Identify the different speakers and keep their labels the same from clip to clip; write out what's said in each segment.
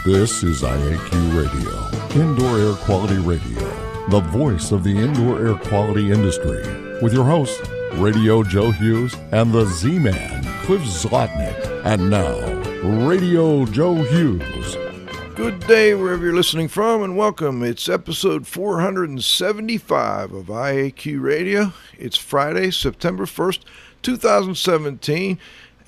Speaker 1: This is IAQ Radio, Indoor Air Quality Radio, the voice of the indoor air quality industry, with your hosts, Radio Joe Hughes and the Z-Man, Cliff Zlotnick. And now, Radio Joe Hughes.
Speaker 2: Good day wherever you're listening from, and welcome. It's episode 475 of IAQ Radio. It's Friday, September 1st, 2017.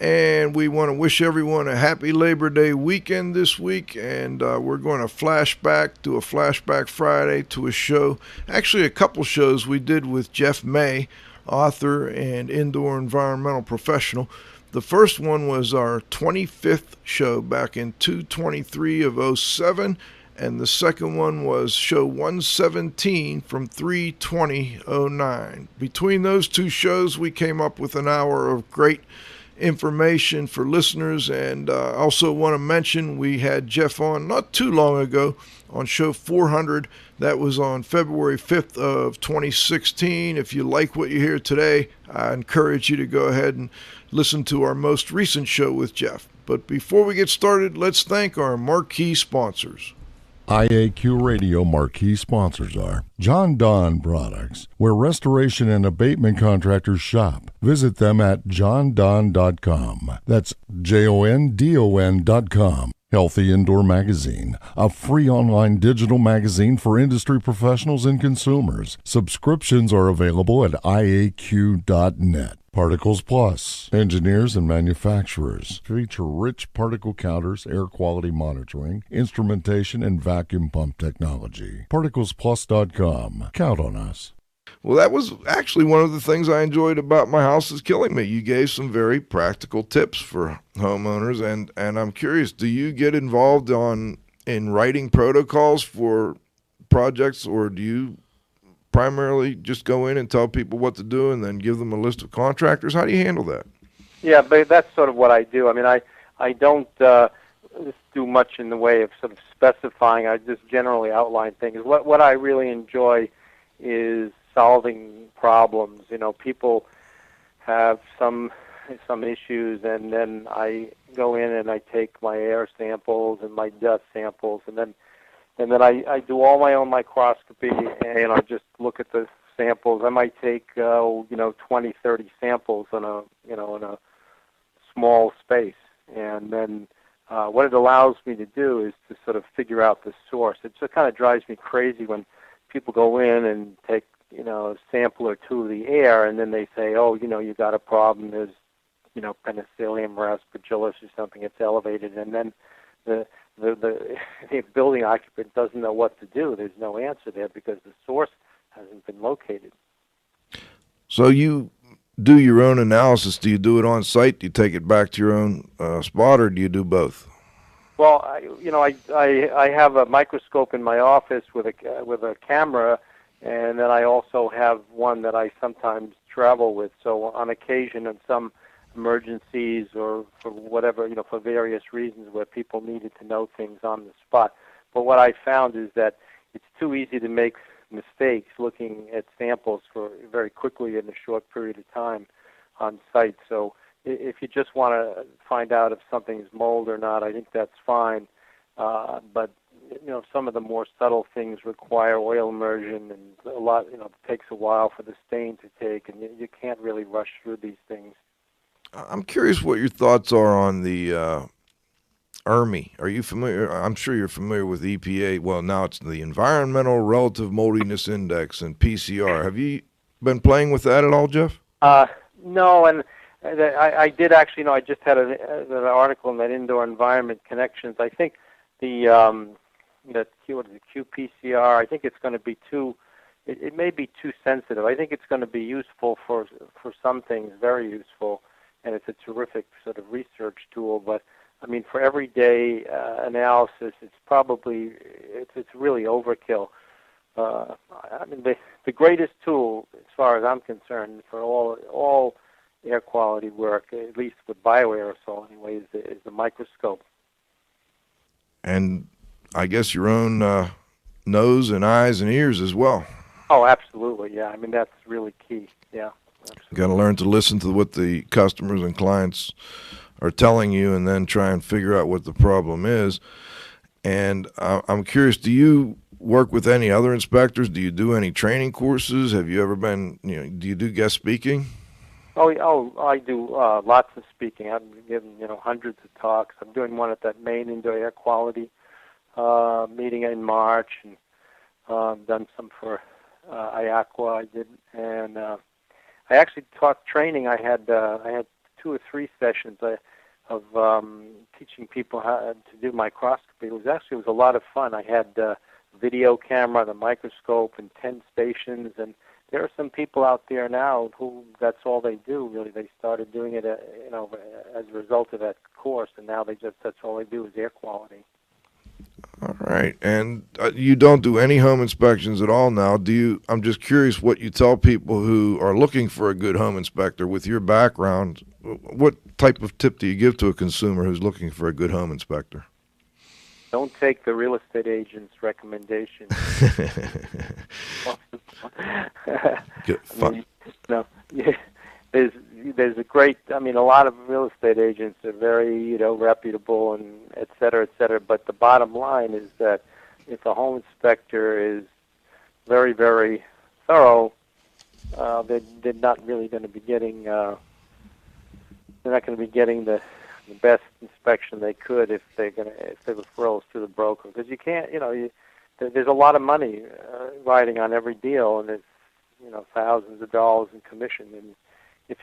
Speaker 2: And we want to wish everyone a happy Labor Day weekend this week. And we're going to do a Flashback Friday to a show, actually a couple shows we did with Jeff May, author and indoor environmental professional. The first one was our 25th show back in 2/23 of 07. And the second one was show 117 from 3/20/09. Between those two shows, we came up with an hour of great information for listeners. And I also want to mention we had Jeff on not too long ago on show 400. That was on February 5th of 2016. If you like what you hear today, I encourage you to go ahead and listen to our most recent show with Jeff. But before we get started, let's thank our marquee sponsors.
Speaker 1: IAQ Radio marquee sponsors are John Don Products, where restoration and abatement contractors shop. Visit them at jondon.com. That's JONDON.com. Healthy Indoor Magazine, a free online digital magazine for industry professionals and consumers. Subscriptions are available at IAQ.net. Particles Plus, engineers and manufacturers, feature rich particle counters, air quality monitoring, instrumentation, and vacuum pump technology. ParticlesPlus.com. Count on us.
Speaker 2: Well, that was actually one of the things I enjoyed about My House is Killing Me. You gave some very practical tips for homeowners, and I'm curious, do you get involved in writing protocols for projects, or do you primarily just go in and tell people what to do and then give them a list of contractors? How do you handle that?
Speaker 3: Yeah, but that's sort of what I do. I mean, I don't do much in the way of sort of specifying. I just generally outline things. What I really enjoy is solving problems. You know, people have some issues, and then I go in and I take my air samples and my dust samples, and then I do all my own microscopy, and I just look at the samples. I might take 20, 30 samples in a small space, and then what it allows me to do is to sort of figure out the source. It just kind of drives me crazy when people go in and take a sample or two of the air, and then they say, you got a problem. There's Penicillium or Aspergillus or something. It's elevated, and then the building occupant doesn't know what to do. There's no answer there because the source hasn't been located.
Speaker 2: So you do your own analysis. Do you do it on site? Do you take it back to your own spot, or do you do both?
Speaker 3: Well, I have a microscope in my office with a camera, and then I also have one that I sometimes travel with. So on occasion, in some emergencies or for whatever, for various reasons where people needed to know things on the spot. But what I found is that it's too easy to make mistakes looking at samples for very quickly in a short period of time on site. So if you just want to find out if something's mold or not, I think that's fine. But some of the more subtle things require oil immersion, and a lot, it takes a while for the stain to take, and you can't really rush through these things.
Speaker 2: I'm curious what your thoughts are on the ERMI. Are you familiar? I'm sure you're familiar with EPA. Well, now it's the Environmental Relative Moldiness Index and PCR. Have you been playing with that at all, Jeff?
Speaker 3: No, and I did actually. I just had an article in that Indoor Environment Connections. I think the QPCR. I think it's going to be too. It may be too sensitive. I think it's going to be useful for some things, very useful. And it's a terrific sort of research tool, but I mean, for everyday analysis, it's really overkill. I mean, the greatest tool, as far as I'm concerned, for all air quality work, at least with bioaerosol anyway, is the microscope.
Speaker 2: And I guess your own nose and eyes and ears as well.
Speaker 3: Oh, absolutely, yeah. I mean, that's really key, yeah.
Speaker 2: You got to learn to listen to what the customers and clients are telling you, and then try and figure out what the problem is. And I'm curious, do you work with any other inspectors? Do you do any training courses? Have you ever been, do you do guest speaking?
Speaker 3: I do lots of speaking. I've given, hundreds of talks. I'm doing one at that Maine Indoor Air Quality meeting in March, and done some for IAQ I did, and I actually taught training. I had 2 or 3 sessions of teaching people how to do microscopy. It was a lot of fun. I had a video camera, the microscope, and 10 stations, and there are some people out there now who that's all they do. Really, they started doing it, as a result of that course, and now that's all they do is air quality.
Speaker 2: All right, and you don't do any home inspections at all now, do you? I'm just curious what you tell people who are looking for a good home inspector with your background. What type of tip do you give to a consumer who's looking for a good home inspector?
Speaker 3: Don't take the real estate agent's recommendation. There's a great. A lot of real estate agents are very, reputable and et cetera, et cetera. But the bottom line is that if a home inspector is very, very thorough, they're not really going to be getting. They're not going to be getting the best inspection they could if the referrals to the broker, because you can't. There's a lot of money riding on every deal, and it's thousands of dollars in commission. And if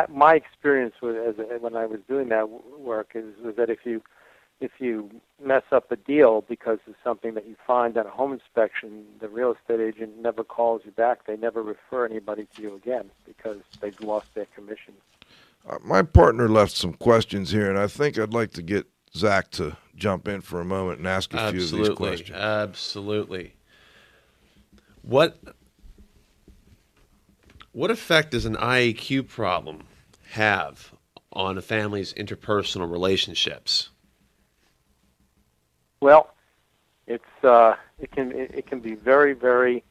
Speaker 3: my experience when I was doing that work was that if you mess up a deal because of something that you find on a home inspection, the real estate agent never calls you back. They never refer anybody to you again because they've lost their commission.
Speaker 2: My partner left some questions here, and I think I'd like to get Zach to jump in for a moment and ask a few of these questions.
Speaker 4: Absolutely. What effect does an IAQ problem have on a family's interpersonal relationships?
Speaker 3: Well, it can be very, very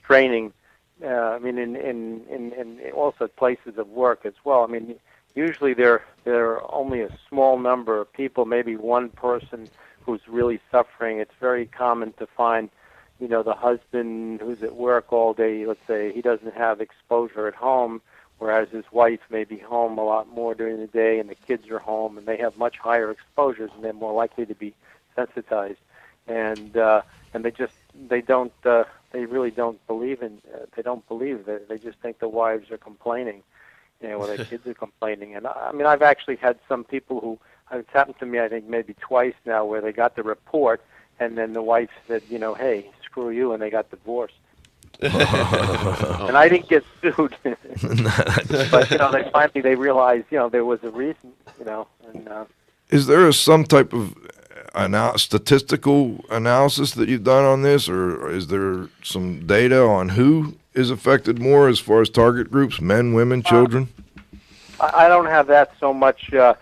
Speaker 3: straining. In also places of work as well. Usually there are only a small number of people, maybe one person who's really suffering. It's very common to find, the husband who's at work all day. Let's say he doesn't have exposure at home, whereas his wife may be home a lot more during the day, and the kids are home, and they have much higher exposures, and they're more likely to be sensitized. And they really don't believe they don't believe that. They just think the wives are complaining, or their kids are complaining. And I've actually had some people who, it's happened to me, I think maybe twice now, where they got the report and then the wife said, hey, screw you, and they got divorced. And I didn't get sued. But, they realized, there was a reason, and
Speaker 2: is there some type of statistical analysis that you've done on this, or is there some data on who is affected more as far as target groups, men, women, children?
Speaker 3: I don't have that so much, but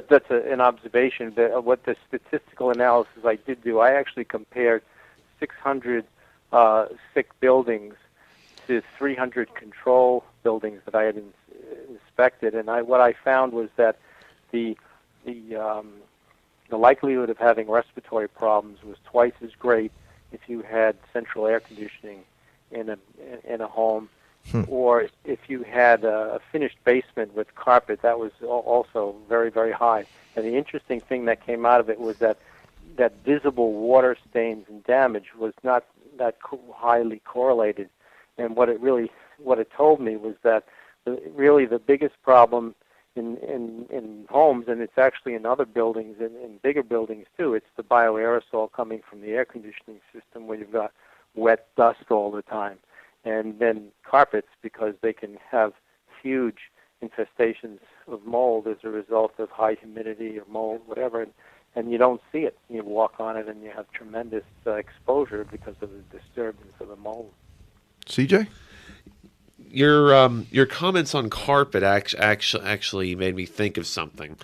Speaker 3: that's an observation. What the statistical analysis I did do, I actually compared 600 sick buildings to 300 control buildings that I had inspected, and what I found was that the likelihood of having respiratory problems was twice as great if you had central air conditioning in a home, or if you had a finished basement with carpet. That was also very, very high. And the interesting thing that came out of it was that visible water stains and damage was not that highly correlated. And what it told me was that really the biggest problem in homes, and it's actually in other buildings, in bigger buildings too, it's the bioaerosol coming from the air conditioning system where you've got wet dust all the time. And then carpets, because they can have huge infestations of mold as a result of high humidity or mold, whatever, and you don't see it. You walk on it and you have tremendous exposure because of the disturbance of the mold.
Speaker 2: CJ?
Speaker 4: Your comments on carpet actually made me think of something.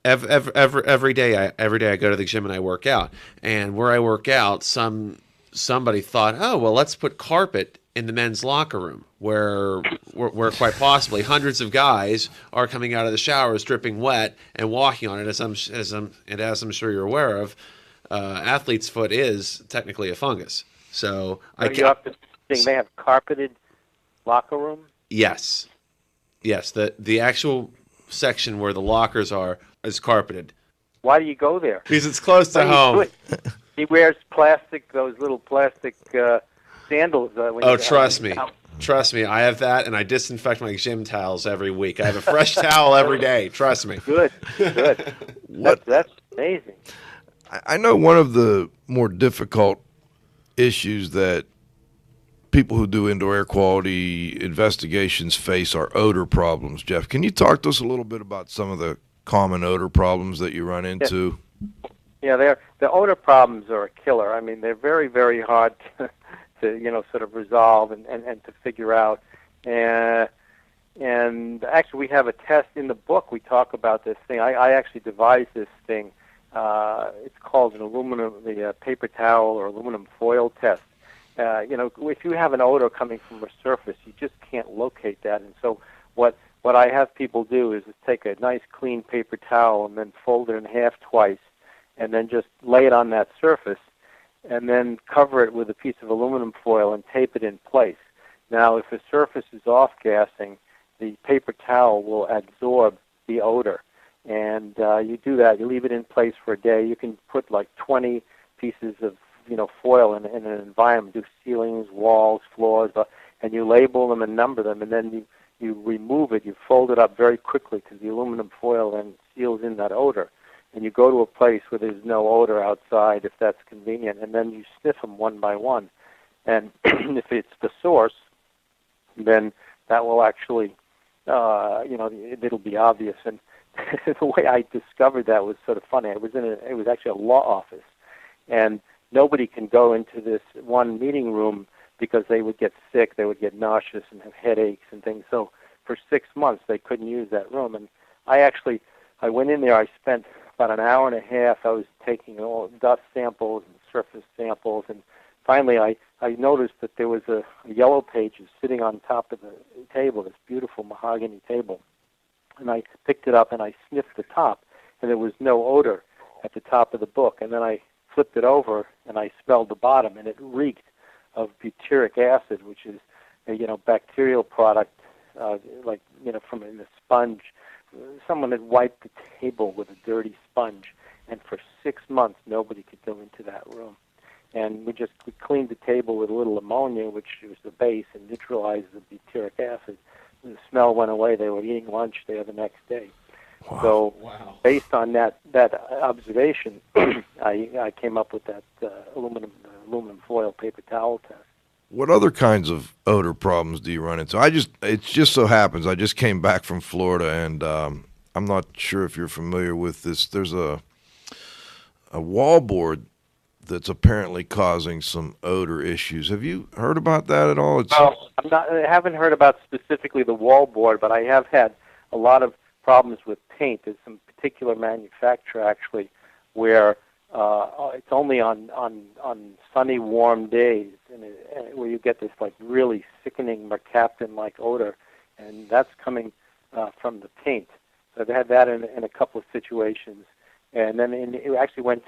Speaker 4: Every day I go to the gym and I work out, and where I work out, somebody thought, oh well, let's put carpet in the men's locker room, where quite possibly hundreds of guys are coming out of the showers dripping wet and walking on it. As I'm sure you're aware of, athlete's foot is technically a fungus. So
Speaker 3: you have to think they have carpeted locker room.
Speaker 4: Yes. The actual section where the lockers are is carpeted.
Speaker 3: Why do you go there?
Speaker 4: Because it's close to home.
Speaker 3: He wears those little plastic sandals.
Speaker 4: Trust me. Trust me, I have that, and I disinfect my gym towels every week. I have a fresh towel every day. Trust me.
Speaker 3: Good. That's amazing.
Speaker 2: I know one of the more difficult issues that people who do indoor air quality investigations face are odor problems. Jeff, can you talk to us a little bit about some of the common odor problems that you run into?
Speaker 3: Yeah, the odor problems are a killer. I mean, they're very, very hard to sort of resolve and to figure out. And actually, we have a test in the book. We talk about this thing. I actually devised this thing. It's called the paper towel or aluminum foil test. If you have an odor coming from a surface, you just can't locate that. And so what I have people do is take a nice clean paper towel and then fold it in half twice, and then just lay it on that surface, and then cover it with a piece of aluminum foil and tape it in place. Now, if the surface is off-gassing, the paper towel will absorb the odor. And you do that. You leave it in place for a day. You can put like 20 pieces of foil in an environment, do ceilings, walls, floors, and you label them and number them, and then you remove it. You fold it up very quickly because the aluminum foil then seals in that odor. And you go to a place where there's no odor outside, if that's convenient, and then you sniff them one by one. And if it's the source, then that will actually, it'll be obvious. And the way I discovered that was sort of funny. It was actually a law office, and nobody can go into this one meeting room because they would get sick, they would get nauseous and have headaches and things. So for 6 months they couldn't use that room. And I went in there. I spent about an hour and a half. I was taking all dust samples and surface samples, and finally I noticed that there was a yellow page sitting on top of the table, this beautiful mahogany table. And I picked it up and I sniffed the top, and there was no odor at the top of the book. And then I flipped it over and I smelled the bottom, and it reeked of butyric acid, which is a bacterial product, from in a sponge. Someone had wiped the table with a dirty sponge, and for 6 months nobody could go into that room. And we cleaned the table with a little ammonia, which was the base, and neutralized the butyric acid. And the smell went away. They were eating lunch there the next day.
Speaker 2: Wow.
Speaker 3: So, based on that observation, I came up with that aluminum foil paper towel test.
Speaker 2: What other kinds of odor problems do you run into? It just so happens I just came back from Florida, and I'm not sure if you're familiar with this. There's a wallboard that's apparently causing some odor issues. Have you heard about that at all?
Speaker 3: I haven't heard about specifically the wallboard, but I have had a lot of problems with paint. There's some particular manufacturer actually where it's only on sunny, warm days, and where you get this like really sickening mercaptan-like odor, and that's coming from the paint. So I've had that in a couple of situations, and then it actually went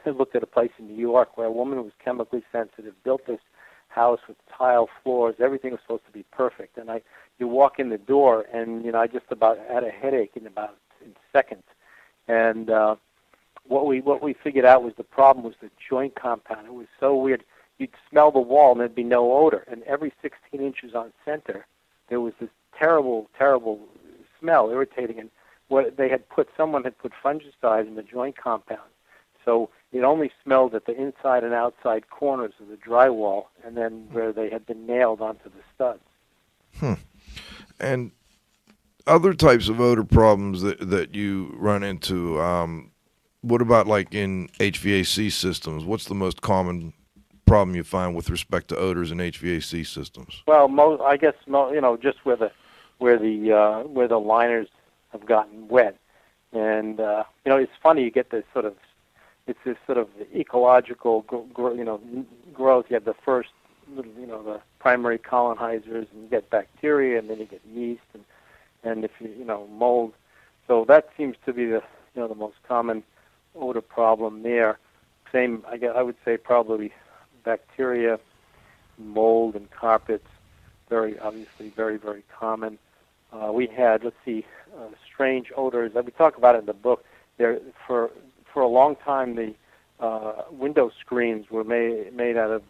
Speaker 3: looked at a place in New York where a woman was chemically sensitive, built this house with tile floors. Everything was supposed to be perfect, and you walk in the door, and I just about had a headache in seconds, and what we figured out was the problem was the joint compound. It was so weird. You'd smell the wall and there'd be no odor. And every 16 inches on center, there was this terrible, terrible smell, irritating. And someone had put fungicide in the joint compound. So it only smelled at the inside and outside corners of the drywall, and then where they had been nailed onto the studs.
Speaker 2: And other types of odor problems that you run into, what about like in HVAC systems? What's the most common problem you find with respect to odors in HVAC systems?
Speaker 3: Well, just where the liners have gotten wet, and it's funny. You get this sort of ecological growth. You have the first, the primary colonizers, and you get bacteria, and then you get yeast, and if you mold. So that seems to be the the most common odor problem there. Same, I would say probably bacteria, mold, and carpets. Very obviously, very, very common. We had, strange odors that we talk about in the book. There for a long time, the window screens were made out of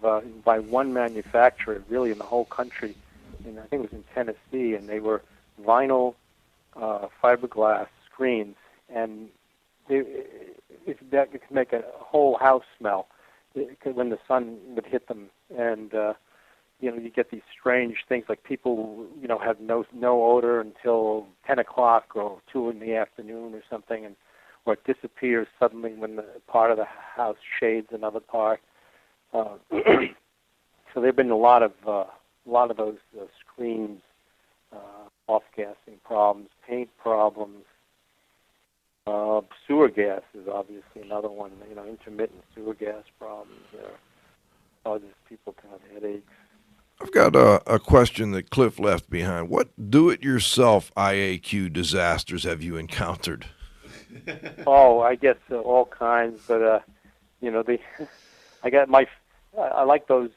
Speaker 3: by one manufacturer, really in the whole country. And I think it was in Tennessee, and they were vinyl fiberglass screens, and that could make a whole house smell when the sun would hit them, and you get these strange things like people have no odor until 10 o'clock or 2 in the afternoon or something, or it disappears suddenly when the part of the house shades another part. So there've been a lot of those screens, off-gassing problems, paint problems. Sewer gas is obviously another one. Intermittent sewer gas problems causes people to have headaches.
Speaker 2: I've got a question that Cliff left behind. What do-it-yourself IAQ disasters have you encountered?
Speaker 3: Oh, I guess all kinds, but I like those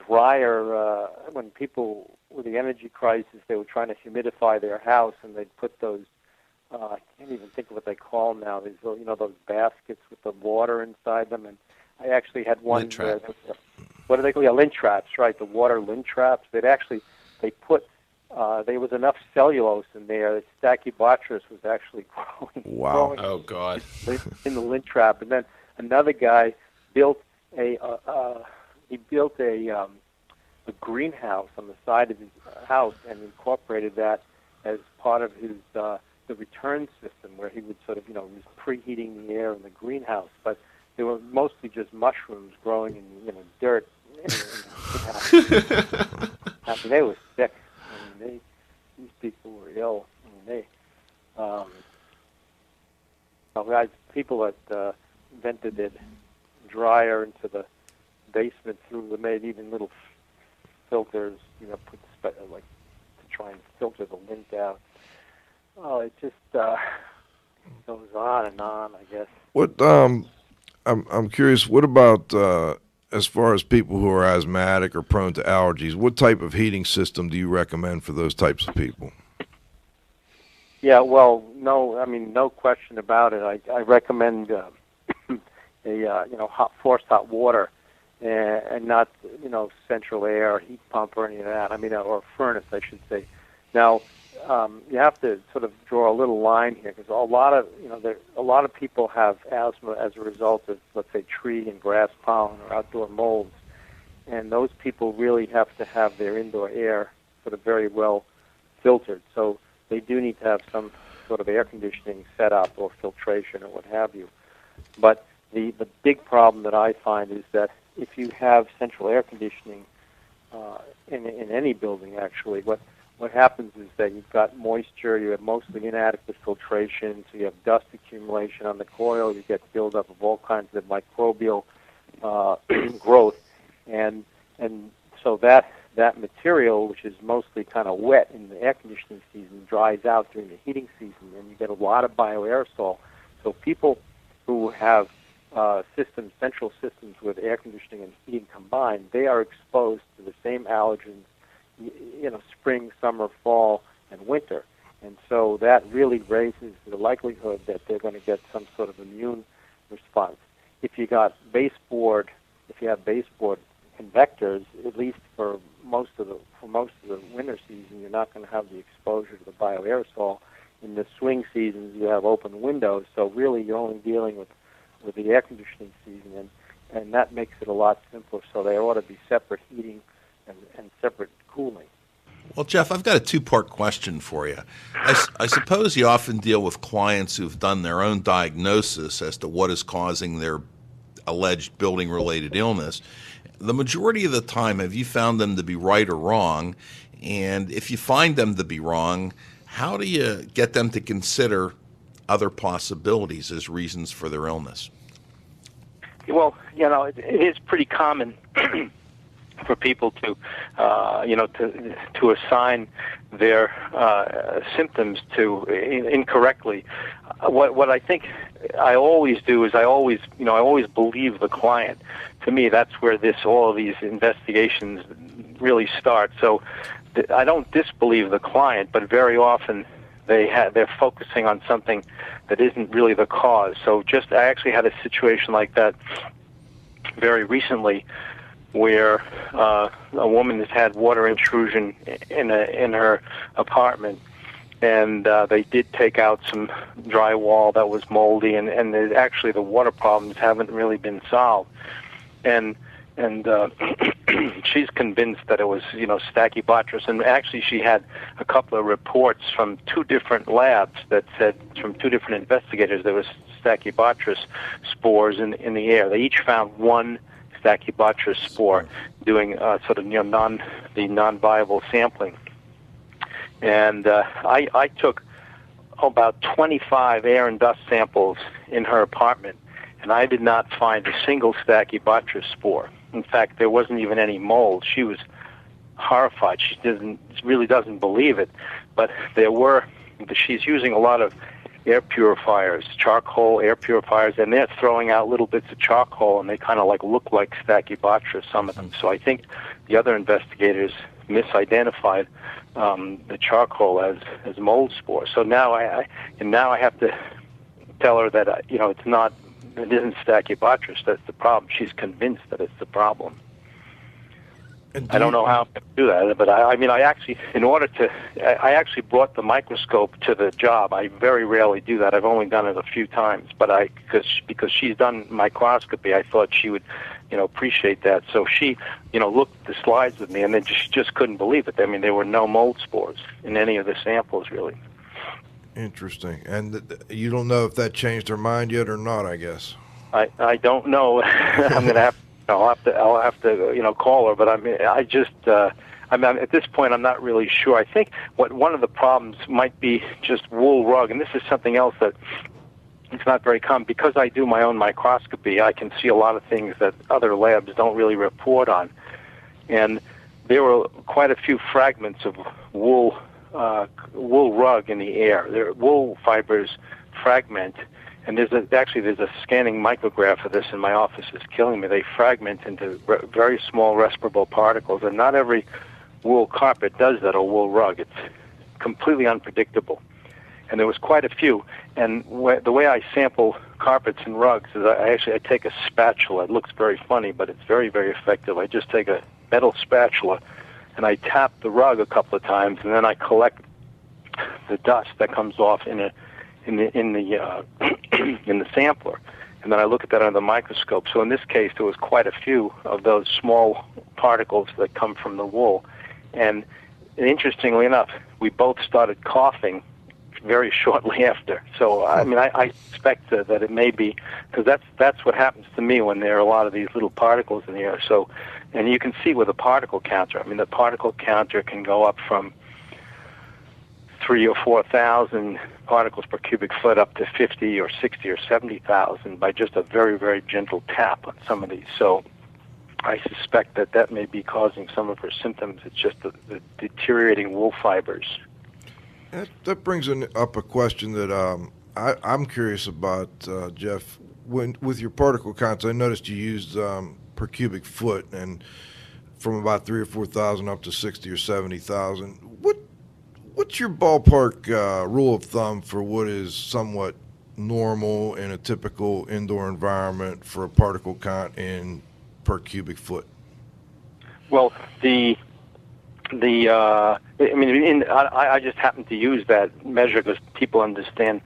Speaker 3: dryer. When people with the energy crisis, they were trying to humidify their house, and they'd put those. I can't even think of what they call them now. These those baskets with the water inside them, and I actually had one.
Speaker 4: Lint trap.
Speaker 3: What do they call lint traps? Right, the water lint traps. They put. There was enough cellulose in there that Stachybotrys was actually growing.
Speaker 2: Wow!
Speaker 3: Growing
Speaker 4: Oh God!
Speaker 3: In the lint trap, and then another guy built a greenhouse on the side of his house and incorporated that as part of his the return system, where he would sort of was preheating the air in the greenhouse, but they were mostly just mushrooms growing in dirt. I mean, they were sick. I mean, these people were ill. I mean, people that invented it dryer into the basement they made even little filters, to try and filter the lint out. Oh, it just goes on and on, I guess.
Speaker 2: What I'm curious. What about as far as people who are asthmatic or prone to allergies? What type of heating system do you recommend for those types of people?
Speaker 3: Yeah, well, no question about it. I recommend forced hot water, and not central air or heat pump or any of that. I mean, or furnace, I should say. Now, you have to sort of draw a little line here, because a lot of people have asthma as a result of, let's say, tree and grass pollen or outdoor molds, and those people really have to have their indoor air sort of very well filtered. So they do need to have some sort of air conditioning set up or filtration or what have you. But the big problem that I find is that if you have central air conditioning in any building, actually, what happens is that you've got moisture, you have mostly inadequate filtration, so you have dust accumulation on the coil, you get buildup of all kinds of microbial growth, and so that material, which is mostly kind of wet in the air conditioning season, dries out during the heating season, and you get a lot of bioaerosol. So people who have central systems with air conditioning and heating combined, they are exposed to the same allergens, spring, summer, fall, and winter. And so that really raises the likelihood that they're going to get some sort of immune response. If you have baseboard convectors, at least for most of the winter season, you're not going to have the exposure to the bioaerosol. In the swing seasons, you have open windows, so really you're only dealing with the air conditioning season, and that makes it a lot simpler. So there ought to be separate heating and separate cooling.
Speaker 5: Well, Jeff, I've got a two-part question for you. I suppose you often deal with clients who've done their own diagnosis as to what is causing their alleged building-related illness. The majority of the time, have you found them to be right or wrong? And if you find them to be wrong, how do you get them to consider other possibilities as reasons for their illness?
Speaker 6: Well, it is pretty common
Speaker 3: for people to, to assign their symptoms to incorrectly. What I think I always do is I always believe the client. To me, that's where all of these investigations really start. So I don't disbelieve the client, but very often they're focusing on something that isn't really the cause. So I actually had a situation like that very recently, where a woman has had water intrusion in her apartment, and they did take out some drywall that was moldy, and actually the water problems haven't really been solved, and she's convinced that it was Stachybotrys, and actually she had a couple of reports from two different labs that said, from two different investigators, there was Stachybotrys spores in the air. They each found one Stachybotrys spore doing sort of non-viable sampling. And I took about 25 air and dust samples in her apartment, and I did not find a single Stachybotrys spore. In fact, there wasn't even any mold. She was horrified. She really doesn't believe it, but she's using a lot of air purifiers, charcoal air purifiers, and they're throwing out little bits of charcoal, and they kind of look like Stachybotrys, some of them. So I think the other investigators misidentified the charcoal as mold spores. So now I have to tell her that it isn't Stachybotrys that's the problem. She's convinced that it's the problem. I don't know how to do that, but I actually brought the microscope to the job. I very rarely do that. I've only done it a few times, but because she's done microscopy, I thought she would, appreciate that. So she, looked at the slides with me, and then she just couldn't believe it. I mean, there were no mold spores in any of the samples, really.
Speaker 2: Interesting. And you don't know if that changed her mind yet or not, I guess.
Speaker 3: I don't know. I'm going to have. I'll have to call her, but at this point I'm not really sure. I think one of the problems might be just wool rug, and this is something else that it's not very common. Because I do my own microscopy, I can see a lot of things that other labs don't really report on, and there were quite a few fragments of wool rug in the air. Wool fibers fragment. And there's a scanning micrograph of this in my office. Is killing me. They fragment into very small respirable particles, and not every wool carpet does that, or wool rug. It's completely unpredictable. And there was quite a few. And the way I sample carpets and rugs is I take a spatula. It looks very funny, but it's very, very effective. I just take a metal spatula, and I tap the rug a couple of times, and then I collect the dust that comes off in the sampler, and then I look at that under the microscope. So in this case, there was quite a few of those small particles that come from the wool, and interestingly enough, we both started coughing very shortly after. So I suspect that it may be because that's what happens to me when there are a lot of these little particles in the air. So, and you can see with a particle counter. I mean, the particle counter can go up from 3,000 or 4,000 particles per cubic foot up to 50 or 60 or 70,000 by just a very, very gentle tap on some of these. So I suspect that may be causing some of her symptoms. It's just the deteriorating wool fibers.
Speaker 2: That brings up a question that I'm curious about, Jeff. With your particle counts, I noticed you used per cubic foot, and from about 3,000 or 4,000 up to 60 or 70,000. What's your ballpark rule of thumb for what is somewhat normal in a typical indoor environment for a particle count in per cubic foot?
Speaker 3: Well, I just happen to use that measure because people understand,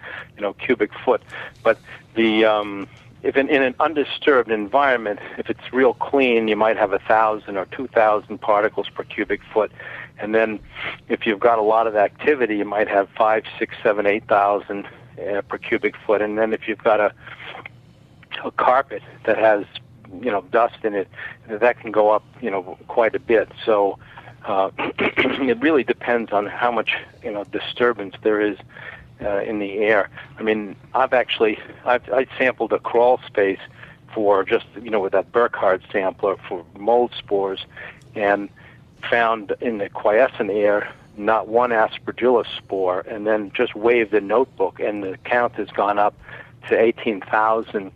Speaker 3: cubic foot. But if in an undisturbed environment, if it's real clean, you might have 1,000 or 2,000 particles per cubic foot. And then if you've got a lot of activity, you might have 5,000, 6,000, 7,000, 8,000 per cubic foot. And then if you've got a carpet that has, dust in it, that can go up, quite a bit. So it really depends on how much, disturbance there is in the air. I mean, I sampled a crawl space for just, with that Burkhardt sampler for mold spores. and found in the quiescent air not one aspergillus spore, and then just waved the notebook, and the count has gone up to 18,000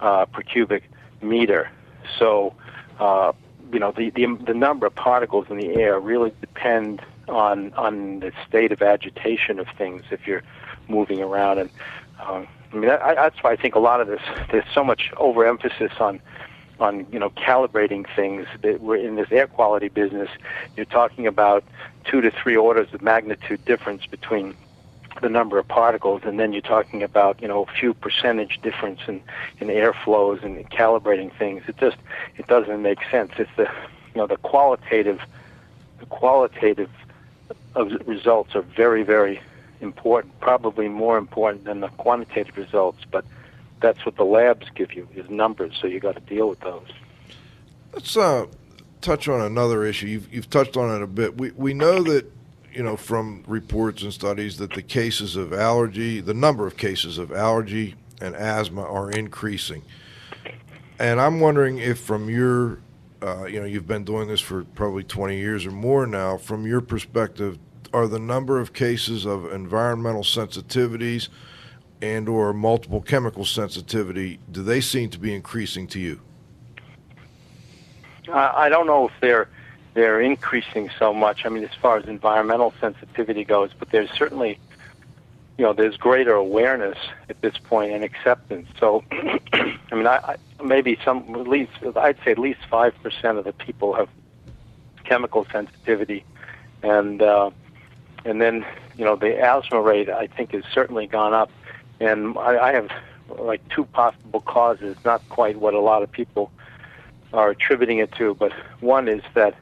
Speaker 3: per cubic meter. So, the number of particles in the air really depend on the state of agitation of things if you're moving around. And that's why I think a lot of this, there's so much overemphasis on calibrating things. That we're in this air quality business. You're talking about 2 to 3 orders of magnitude difference between the number of particles, and then you're talking about a few percentage difference in air flows and calibrating things. It doesn't make sense. It's the qualitative of results are very, very important, probably more important than the quantitative results, but that's what the labs give you, is numbers, so you got to deal with those.
Speaker 2: Let's touch on another issue. You've touched on it a bit. We know that, from reports and studies that the number of cases of allergy and asthma are increasing. And I'm wondering if from your, you've been doing this for probably 20 years or more now, from your perspective, are the number of cases of environmental sensitivities and or multiple chemical sensitivity, do they seem to be increasing to you?
Speaker 3: I don't know if they're increasing so much. I mean, as far as environmental sensitivity goes, but there's certainly, there's greater awareness at this point and acceptance. So, I'd say at least 5% of the people have chemical sensitivity, and then the asthma rate I think has certainly gone up. And I have like 2 possible causes, not quite what a lot of people are attributing it to, but one is that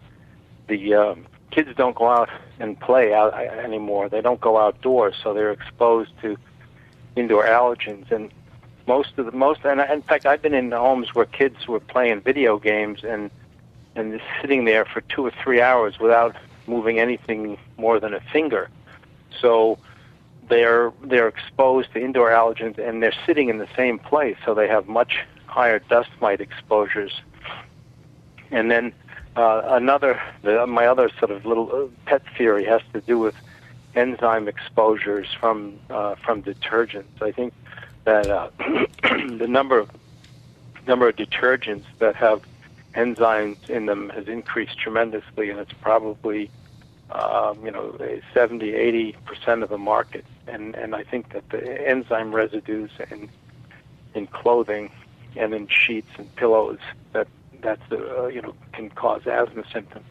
Speaker 3: the kids don't go out and play out anymore. They don't go outdoors, so they're exposed to indoor allergens. And and in fact, I've been in homes where kids were playing video games and just sitting there for 2 or 3 hours without moving anything more than a finger. So they're exposed to indoor allergens, and they're sitting in the same place, so they have much higher dust mite exposures. And then my other sort of little pet theory has to do with enzyme exposures from detergents. I think that the number of detergents that have enzymes in them has increased tremendously, and it's probably 70-80% of the market. And I think that the enzyme residues in clothing and in sheets and pillows can cause asthma symptoms.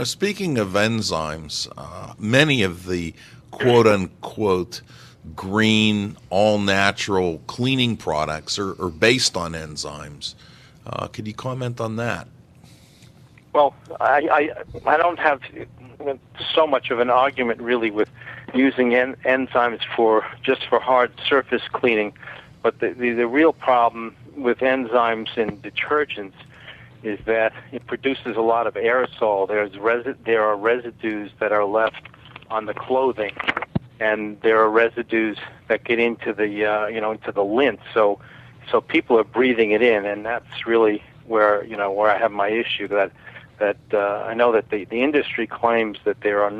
Speaker 5: Speaking of enzymes, many of the quote-unquote green, all-natural cleaning products are based on enzymes. Could you comment on that?
Speaker 3: Well, I don't have so much of an argument really with using enzymes for hard surface cleaning, but the real problem with enzymes in detergents is that it produces a lot of aerosol. There are residues that are left on the clothing, and there are residues that get into the into the lint. So people are breathing it in, and that's really where I have my issue. That I know that the industry claims that there's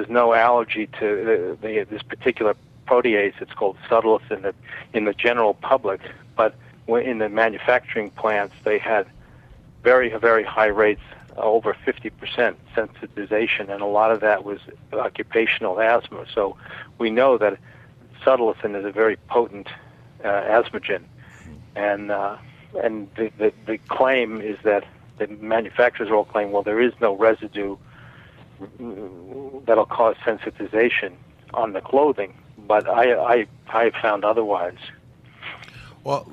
Speaker 3: no allergy to this particular protease. It's called subtletin in the general public, but in the manufacturing plants they had very, very high rates, over 50% sensitization, and a lot of that was occupational asthma. So we know that subtletin is a very potent asthmagen, and the claim is that the manufacturers all claim, well, there is no residue that'll cause sensitization on the clothing, but I found otherwise.
Speaker 5: Well,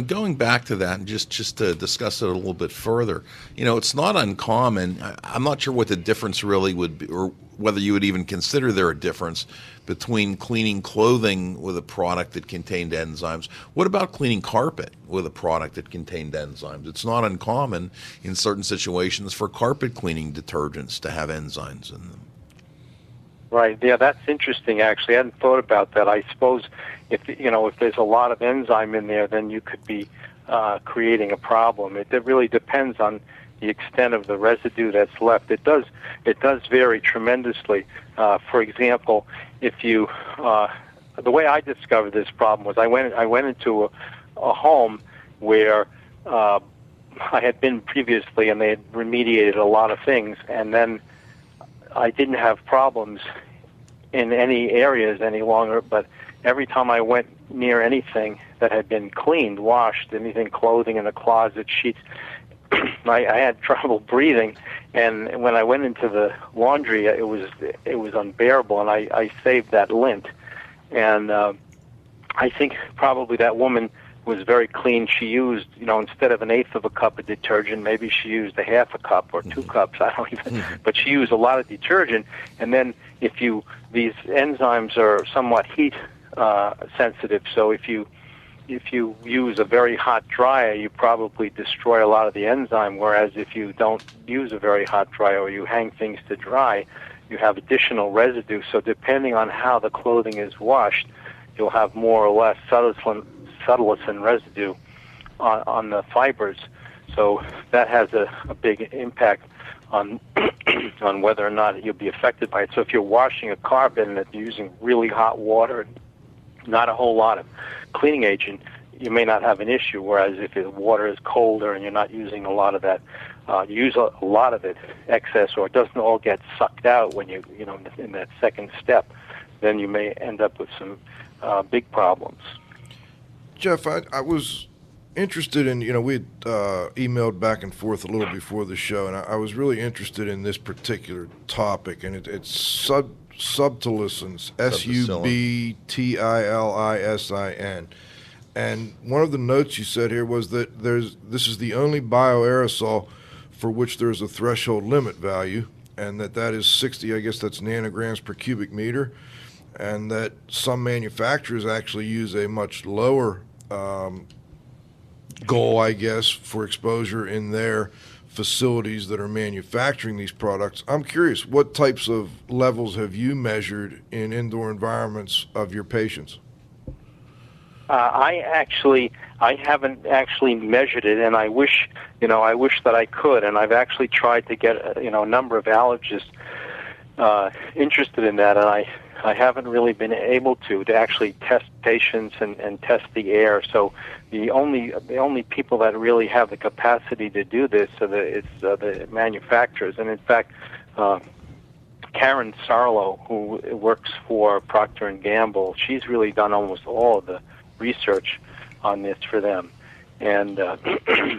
Speaker 5: going back to that and just to discuss it a little bit further, it's not uncommon. I'm not sure what the difference really would be, or whether you would even consider there a difference between cleaning clothing with a product that contained enzymes. What about cleaning carpet with a product that contained enzymes? It's not uncommon in certain situations for carpet cleaning detergents to have enzymes in them.
Speaker 3: Right. Yeah, that's interesting. Actually, I hadn't thought about that. I suppose if there's a lot of enzyme in there, then you could be creating a problem. It really depends on the extent of the residue that's left. It does vary tremendously. For example, if you the way I discovered this problem was I went into a home where I had been previously, and they had remediated a lot of things, and then I didn't have problems in any areas any longer, but every time I went near anything that had been cleaned, washed, anything, clothing in the closet, sheets, I had trouble breathing. And when I went into the laundry, it was unbearable, and I saved that lint. And I think probably that woman was very clean. She used, instead of 1/8 of a cup of detergent, maybe she used 1/2 cup or 2 cups. I don't even. But she used a lot of detergent. And then these enzymes are somewhat heat sensitive. So if you use a very hot dryer, you probably destroy a lot of the enzyme. Whereas if you don't use a very hot dryer or you hang things to dry, you have additional residue. So depending on how the clothing is washed, you'll have more or less subtleton residue on the fibers. So that has a big impact on on whether or not you'll be affected by it. So if you're washing a carpet and you're using really hot water, not a whole lot of cleaning agent, you may not have an issue. Whereas if the water is colder and you're not using a lot of that, you use a lot of it excess, or it doesn't all get sucked out when in that second step, then you may end up with some big problems.
Speaker 2: Jeff, I was interested in, we had emailed back and forth a little before the show, and I was really interested in this particular topic, and it's subtilisins, Subtilisin. And one of the notes you said here was that this is the only bioaerosol for which there's a threshold limit value, and that is 60, I guess that's nanograms per cubic meter, and that some manufacturers actually use a much lower goal, I guess, for exposure in their facilities that are manufacturing these products. I'm curious, what types of levels have you measured in indoor environments of your patients?
Speaker 3: I haven't actually measured it, and I wish that I could. And I've actually tried to get a number of allergists interested in that, and I haven't really been able to actually test patients and test the air. So the only people that really have the capacity to do this are the manufacturers. And in fact, Karen Sarlo, who works for Procter & Gamble, she's really done almost all of the research on this for them. And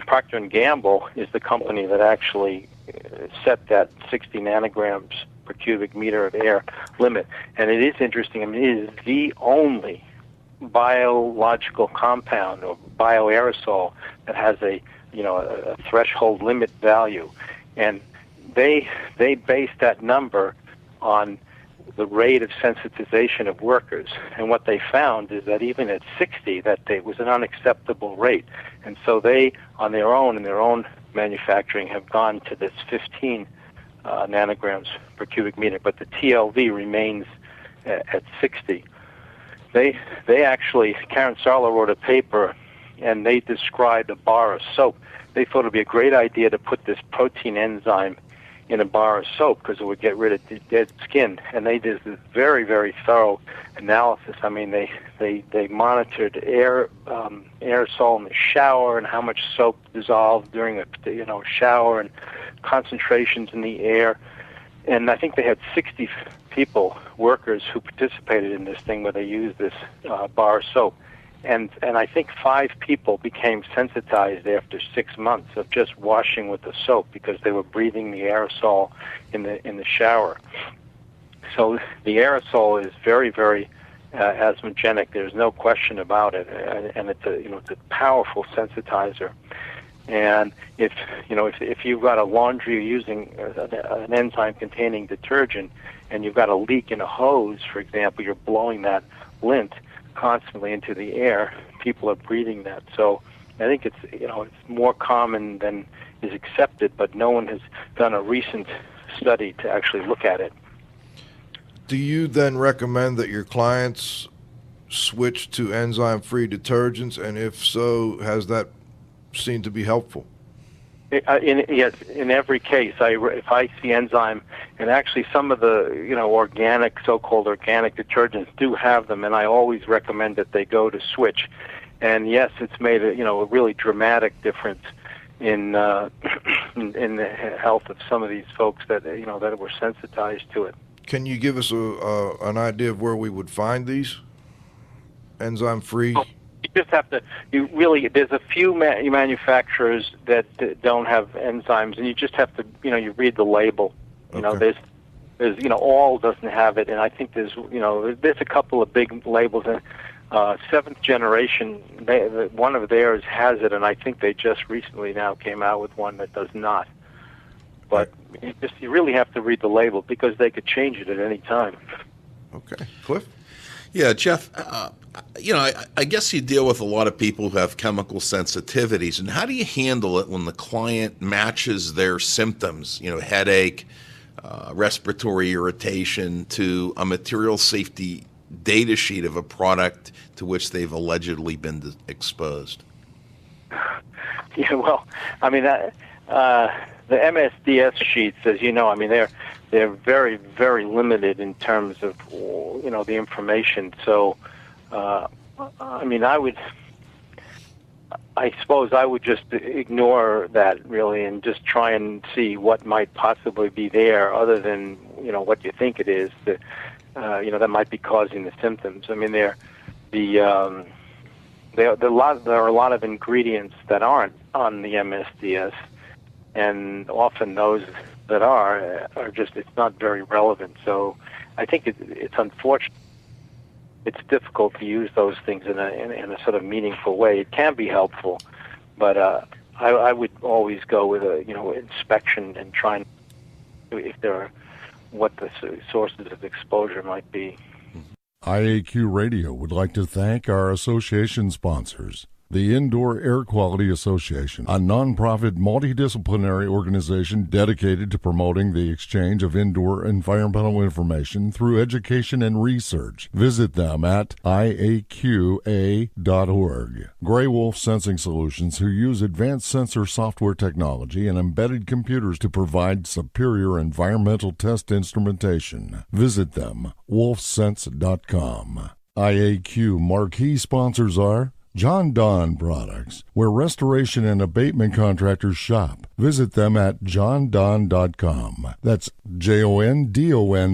Speaker 3: Procter & Gamble is the company that actually set that 60 nanograms per cubic meter of air limit. And it is interesting. I mean, it is the only biological compound or bioaerosol that has a threshold limit value. And they base that number on the rate of sensitization of workers. And what they found is that even at 60, that it was an unacceptable rate. And so they, on their own, in their own manufacturing, have gone to this 15 nanograms per cubic meter, but the TLV remains at 60. They actually, Karen Sarlo wrote a paper, and they described a bar of soap. They thought it would be a great idea to put this protein enzyme in a bar of soap because it would get rid of the dead skin. And they did this very, very thorough analysis. I mean, they monitored aerosol in the shower and how much soap dissolved during a shower and concentrations in the air. And I think they had 60 people, workers, who participated in this thing where they used this bar of soap. And I think 5 people became sensitized after 6 months of just washing with the soap because they were breathing the aerosol in the shower. So the aerosol is very, very asthmogenic. There's no question about it, and it's a powerful sensitizer. And if you've got a laundry using an enzyme-containing detergent, and you've got a leak in a hose, for example, you're blowing that lint constantly into the air, people are breathing that. So I think it's more common than is accepted, but no one has done a recent study to actually look at it.
Speaker 2: Do you then recommend that your clients switch to enzyme-free detergents? And if so, has that seem to be helpful.
Speaker 3: Yes, in every case, if I see enzyme, and actually some of the organic, so-called organic detergents do have them, and I always recommend that they go to switch. And yes, it's made a really dramatic difference in in the health of some of these folks that that were sensitized to it.
Speaker 2: Can you give us an idea of where we would find these enzyme-free?
Speaker 3: You just have to. There's a few manufacturers that don't have enzymes, and you just have to. You read the label.
Speaker 2: Okay.
Speaker 3: There's all doesn't have it, and I think there's a couple of big labels. And seventh generation, one of theirs has it, and I think they just recently now came out with one that does not. But you really have to read the label because they could change it at any time.
Speaker 2: Okay, Cliff.
Speaker 5: Yeah, Jeff. I guess you deal with a lot of people who have chemical sensitivities, and how do you handle it when the client matches their symptoms, headache, respiratory irritation, to a material safety data sheet of a product to which they've allegedly been exposed?
Speaker 3: Yeah, well, I mean, the MSDS sheets, as you know, I mean, they're very, very limited in terms of the information. So, I mean, I suppose I would just ignore that really and just try and see what might possibly be there, other than what you think it is that that might be causing the symptoms. I mean, there are a lot of ingredients that aren't on the MSDS, and often those that are just, it's not very relevant. So I think it's unfortunate. It's difficult to use those things in a sort of meaningful way. It can be helpful, but I would always go with inspection and try and if there are what the sources of exposure might be.
Speaker 1: IAQ Radio would like to thank our association sponsors. The Indoor Air Quality Association, a nonprofit multidisciplinary organization dedicated to promoting the exchange of indoor environmental information through education and research. Visit them at iaqa.org. Gray Wolf Sensing Solutions, who use advanced sensor software technology and embedded computers to provide superior environmental test instrumentation. Visit them, wolfsense.com. IAQ marquee sponsors are John Donn Products, where restoration and abatement contractors shop. Visit them at johndonn.com. That's JONDON.com.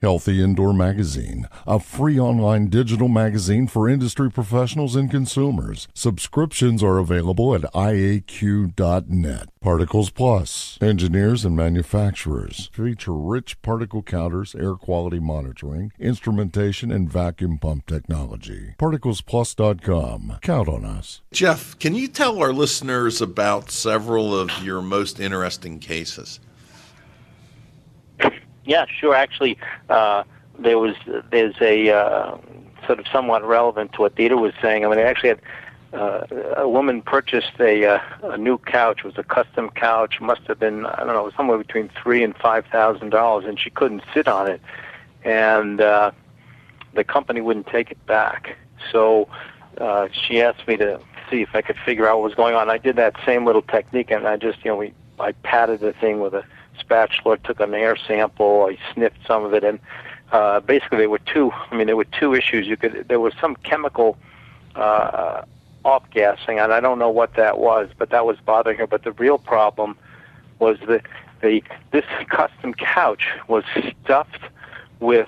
Speaker 1: Healthy Indoor Magazine, a free online digital magazine for industry professionals and consumers. Subscriptions are available at IAQ.net. Particles Plus, engineers and manufacturers, feature rich particle counters, air quality monitoring, instrumentation, and vacuum pump technology. ParticlesPlus.com. Count on us.
Speaker 5: Jeff, can you tell our listeners about several of your most interesting cases?
Speaker 3: Yeah, sure. Actually, there's a sort of somewhat relevant to what Dieter was saying. I mean, I actually had a woman purchased a new couch. It was a custom couch. Must have been, I don't know, somewhere between $3,000 and $5,000, and she couldn't sit on it, and the company wouldn't take it back. So she asked me to see if I could figure out what was going on. I did that same little technique, and I just, I patted the thing with a spatula, took an air sample, I sniffed some of it, and basically there were two issues. There was some chemical off-gassing, and I don't know what that was, but that was bothering her. But the real problem was that this custom couch was stuffed with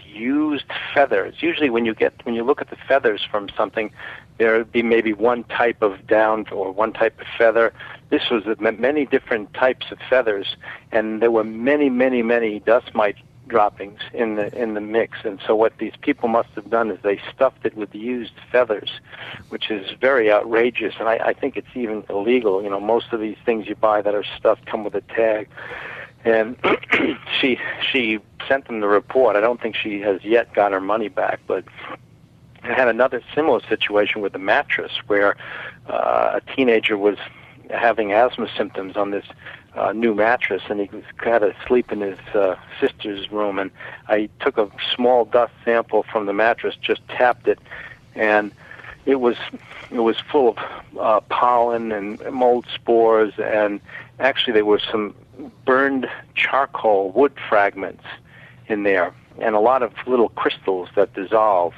Speaker 3: used feathers. Usually when you look at the feathers from something, there would be maybe one type of down or one type of feather. This was many different types of feathers, and there were many, many, many dust mite droppings in the mix. And so what these people must have done is they stuffed it with used feathers, which is very outrageous, and I think it's even illegal. Most of these things you buy that are stuffed come with a tag. And she sent them the report. I don't think she has yet got her money back, but I had another similar situation with the mattress where a teenager was having asthma symptoms on this new mattress, and he had to sleep in his sister's room. And I took a small dust sample from the mattress, just tapped it, and it was full of pollen and mold spores, and actually there were some burned charcoal wood fragments in there, and a lot of little crystals that dissolved,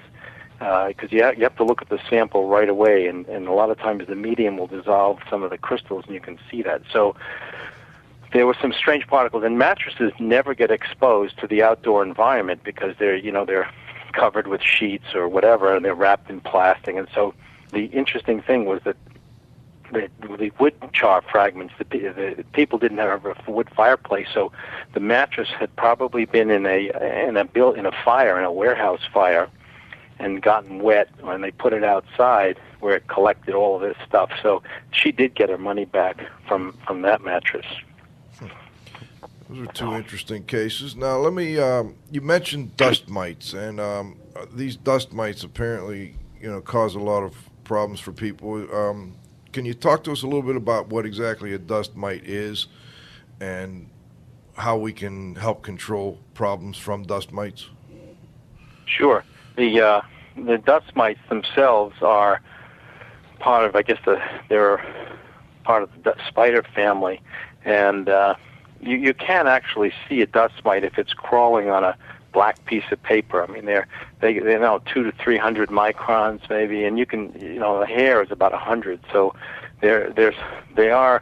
Speaker 3: because you have to look at the sample right away, and a lot of times the medium will dissolve some of the crystals, and you can see that. So there were some strange particles, and mattresses never get exposed to the outdoor environment because they're covered with sheets or whatever, and they're wrapped in plastic. And so the interesting thing was that the wood char fragments, the people didn't have a wood fireplace, so the mattress had probably been in a fire, in a warehouse fire, and gotten wet when they put it outside where it collected all of this stuff. So she did get her money back from that mattress.
Speaker 2: Those are two interesting cases. Now, let me. You mentioned dust mites, and these dust mites apparently, cause a lot of problems for people. Can you talk to us a little bit about what exactly a dust mite is, and how we can help control problems from dust mites?
Speaker 3: Sure. The dust mites themselves are part of, they're part of the spider family, and you can actually see a dust mite if it's crawling on a black piece of paper. I mean, they're 200 to 300 microns maybe, and you can, the hair is about 100. So they are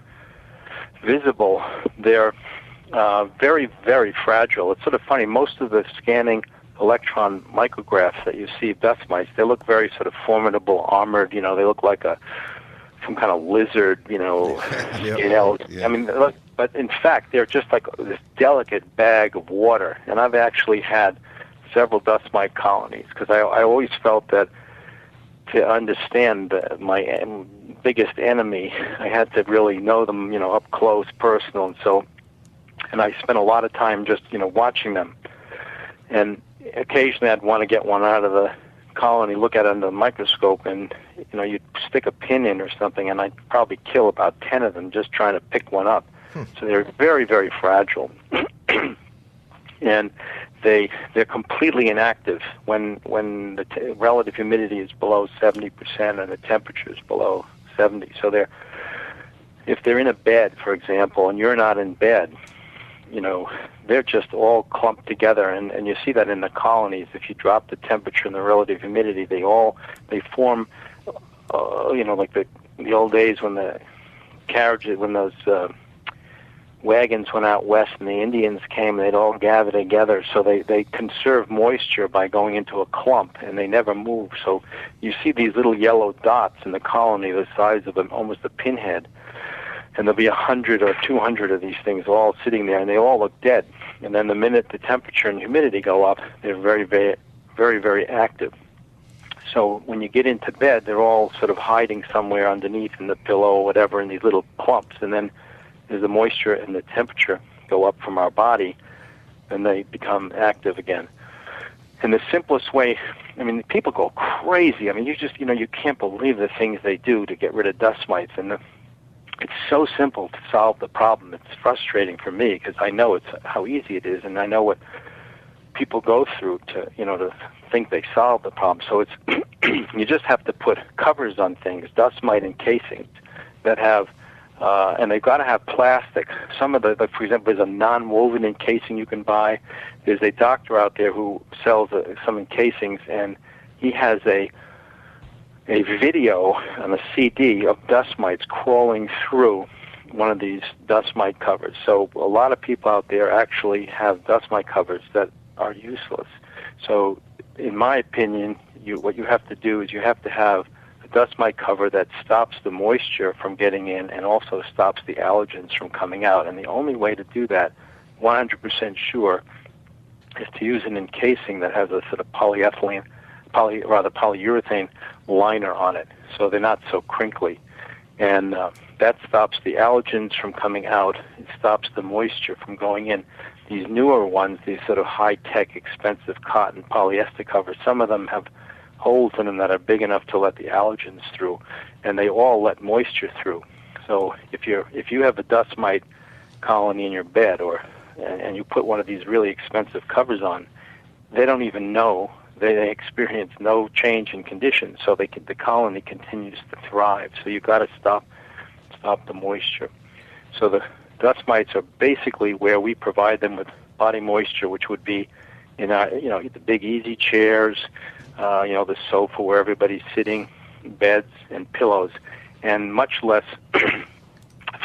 Speaker 3: visible. They're very, very fragile. It's sort of funny. Most of the scanning electron micrographs that you see of dust mites, they look very sort of formidable, armored. They look like some kind of lizard.
Speaker 2: Yep.
Speaker 3: I mean, look. But in fact, they're just like this delicate bag of water. And I've actually had several dust mite colonies because I always felt that to understand my biggest enemy, I had to really know them, up close, personal. And I spent a lot of time just, watching them. And occasionally I'd want to get one out of the colony, look at it under the microscope, and, you'd stick a pin in or something, and I'd probably kill about 10 of them just trying to pick one up. So they're very, very fragile, and they're completely inactive when the relative humidity is below 70% and the temperature is below 70. So if they're in a bed, for example, and you're not in bed, they're just all clumped together, and you see that in the colonies. If you drop the temperature and the relative humidity, they form, like the old days when the carriages, when those wagons went out west and the Indians came, they'd all gather together, so they conserve moisture by going into a clump, and they never move. So you see these little yellow dots in the colony the size of almost a pinhead, and there'll be 100 or 200 of these things all sitting there, and they all look dead. And then the minute the temperature and humidity go up, they're very, very, very, very active. So when you get into bed, they're all sort of hiding somewhere underneath in the pillow or whatever in these little clumps, and then as the moisture and the temperature go up from our body, then they become active again. And the simplest way, people go crazy. You can't believe the things they do to get rid of dust mites. And it's so simple to solve the problem. It's frustrating for me because I know how easy it is, and I know what people go through to think they solved the problem. So it's you just have to put covers on things, dust mite encasings that have. And they've got to have plastic. Some of for example, there's a non-woven encasing you can buy. There's a doctor out there who sells some encasings, and he has a video on a CD of dust mites crawling through one of these dust mite covers. So a lot of people out there actually have dust mite covers that are useless. So in my opinion, what you have to do is you have to have dust mite cover that stops the moisture from getting in and also stops the allergens from coming out. And the only way to do that, 100% sure, is to use an encasing that has a sort of polyurethane liner on it, so they're not so crinkly. And that stops the allergens from coming out. It stops the moisture from going in. These newer ones, these sort of high-tech, expensive cotton polyester covers, some of them have holes in them that are big enough to let the allergens through, and they all let moisture through. So if you have a dust mite colony in your bed, and you put one of these really expensive covers on, they don't even know they experience no change in conditions, so the colony continues to thrive. So you've got to stop the moisture. So the dust mites are basically where we provide them with body moisture, which would be in our, the big easy chairs, the sofa where everybody's sitting, beds and pillows, and much less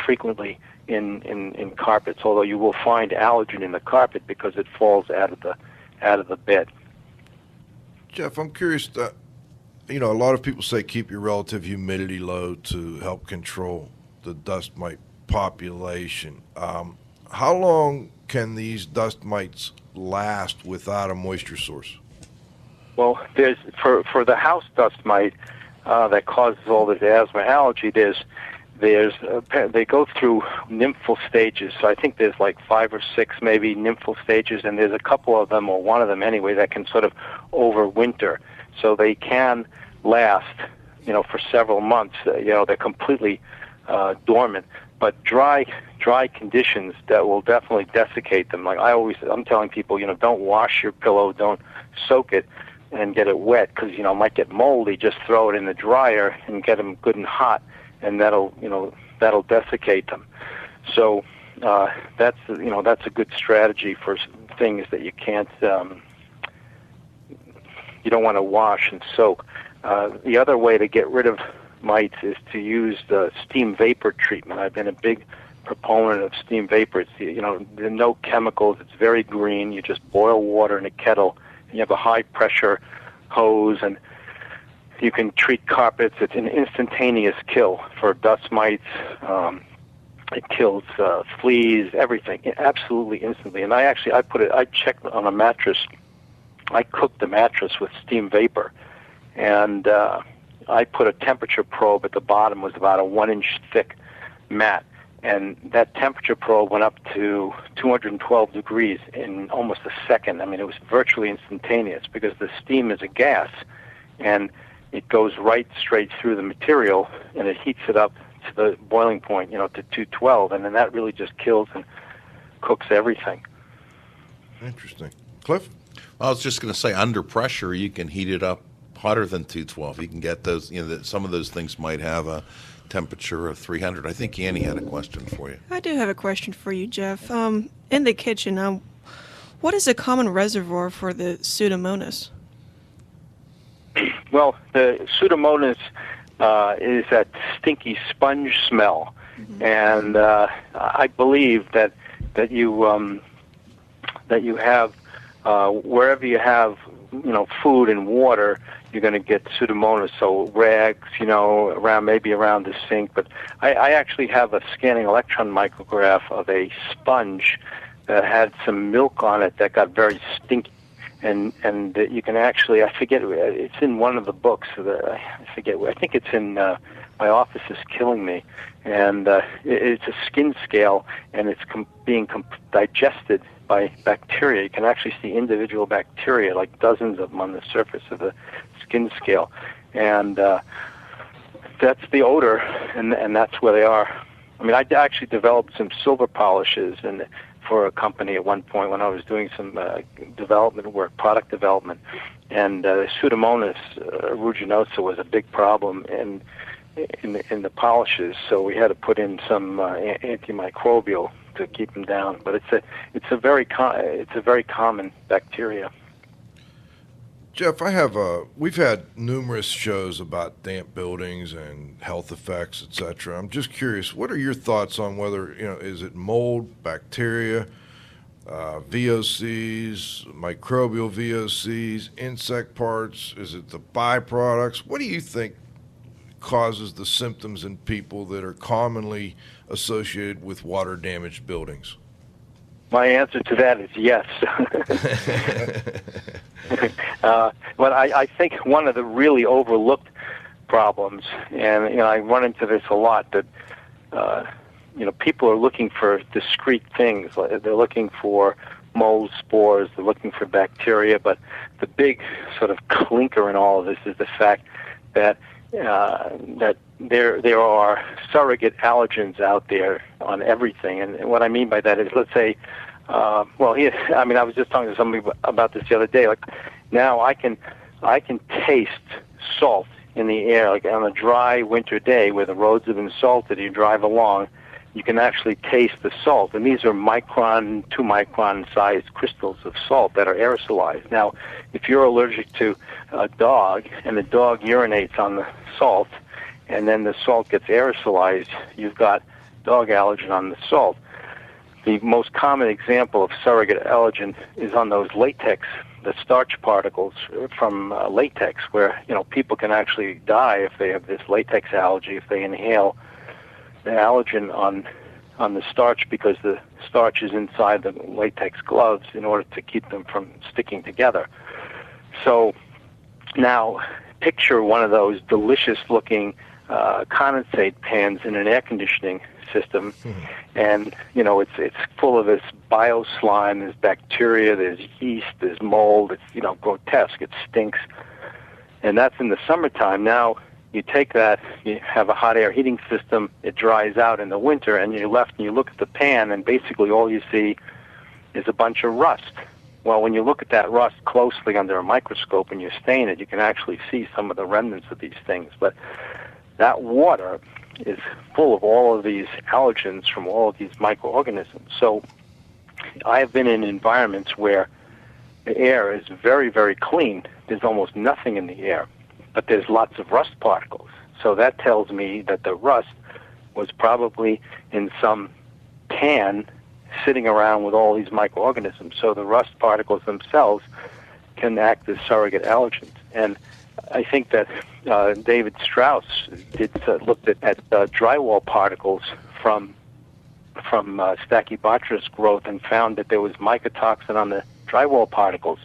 Speaker 3: frequently in carpets. Although you will find allergen in the carpet because it falls out of the bed.
Speaker 2: Jeff, I'm curious. A lot of people say keep your relative humidity low to help control the dust mite population. How long can these dust mites last without a moisture source?
Speaker 3: Well, there's for the house dust mite that causes all this asthma allergy. They go through nymphal stages. So I think there's like 5 or 6 maybe nymphal stages, and there's a couple of them, or one of them anyway, that can sort of overwinter. So they can last, for several months. They're completely dormant. But dry conditions that will definitely desiccate them. Like I'm telling people, don't wash your pillow, don't soak it and get it wet, because it might get moldy. Just throw it in the dryer and get them good and hot, and that'll desiccate them. So that's a good strategy for things that you can't, you don't want to wash and soak. The other way to get rid of mites is to use the steam vapor treatment. I've been a big proponent of steam vapor. It's, there are no chemicals. It's very green. You just boil water in a kettle, and you have a high pressure hose, and you can treat carpets. It's an instantaneous kill for dust mites. It kills fleas, everything, absolutely instantly. And I checked on a mattress. I cooked the mattress with steam vapor, and I put a temperature probe at the bottom. Was about a 1-inch thick mat, and that temperature probe went up to 212 degrees in almost a second. I mean, it was virtually instantaneous, because the steam is a gas, and it goes right straight through the material, and it heats it up to the boiling point, to 212, and then that really just kills and cooks everything.
Speaker 2: Interesting. Cliff?
Speaker 5: I was just going to say, under pressure, you can heat it up hotter than 212. You can get those, some of those things might have a temperature of 300. I think Annie had a question for you.
Speaker 6: I do have a question for you, Jeff. In the kitchen, what is a common reservoir for the Pseudomonas?
Speaker 3: Well, the Pseudomonas is that stinky sponge smell, and I believe that you have wherever you have food and water, you're going to get Pseudomonas. So rags, around the sink. But I actually have a scanning electron micrograph of a sponge that had some milk on it that got very stinky. And you can actually, I forget, it's in one of the books. I forget, I think it's in My Office is Killing Me. And it's a skin scale, and it's being digested by bacteria. You can actually see individual bacteria, like dozens of them on the surface of the skin scale. And that's the odor, and that's where they are. I mean, I actually developed some silver polishes for a company at one point when I was doing some development work, product development, and Pseudomonas aeruginosa was a big problem in the polishes, so we had to put in some antimicrobial to keep them down. But it's a very common bacteria.
Speaker 2: Jeff, we've had numerous shows about damp buildings and health effects, etc. I'm just curious, what are your thoughts on whether, is it mold, bacteria, VOCs, microbial VOCs, insect parts? Is it the byproducts? What do you think causes the symptoms in people that are commonly associated with water-damaged buildings?
Speaker 3: My answer to that is yes. But I think one of the really overlooked problems, and I run into this a lot, that people are looking for discrete things. They're looking for mold spores, they're looking for bacteria, but the big sort of clinker in all of this is the fact that there are surrogate allergens out there on everything. And what I mean by that is, let's say, I was just talking to somebody about this the other day. Like Now I can taste salt in the air, like on a dry winter day where the roads have been salted. You drive along, you can actually taste the salt, and these are 2 micron sized crystals of salt that are aerosolized. Now, if you're allergic to a dog and the dog urinates on the salt, and then the salt gets aerosolized, you've got dog allergen on the salt. The most common example of surrogate allergen is on those latex, the starch particles from latex, where people can actually die if they have this latex allergy if they inhale the allergen on the starch, because the starch is inside the latex gloves in order to keep them from sticking together. So now picture one of those delicious-looking condensate pans in an air conditioning system, and it's full of this bioslime, there's bacteria, there's yeast, there's mold, it's grotesque, it stinks, and that's in the summertime. Now you take that, you have a hot air heating system, it dries out in the winter, and you're left and you look at the pan, and basically all you see is a bunch of rust. Well, when you look at that rust closely under a microscope and you stain it, you can actually see some of the remnants of these things. But that water is full of all of these allergens from all of these microorganisms. So I have been in environments where the air is very, very clean. There's almost nothing in the air, but there's lots of rust particles. So that tells me that the rust was probably in some pan sitting around with all these microorganisms. So the rust particles themselves can act as surrogate allergens. And I think that David Strauss looked at drywall particles from Stachybotrys growth and found that there was mycotoxin on the drywall particles.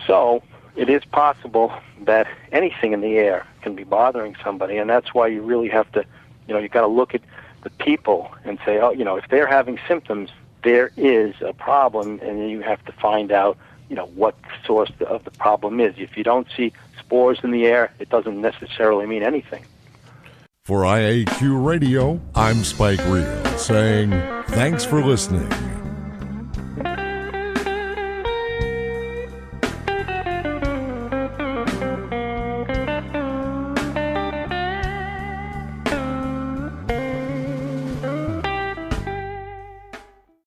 Speaker 3: So it is possible that anything in the air can be bothering somebody, and that's why you really have to, you've got to look at the people and say, if they're having symptoms, there is a problem, and then you have to find out, what the source of the problem is. If you don't see spores in the air, it doesn't necessarily mean anything.
Speaker 1: For IAQ Radio, I'm Spike Reel saying thanks for listening.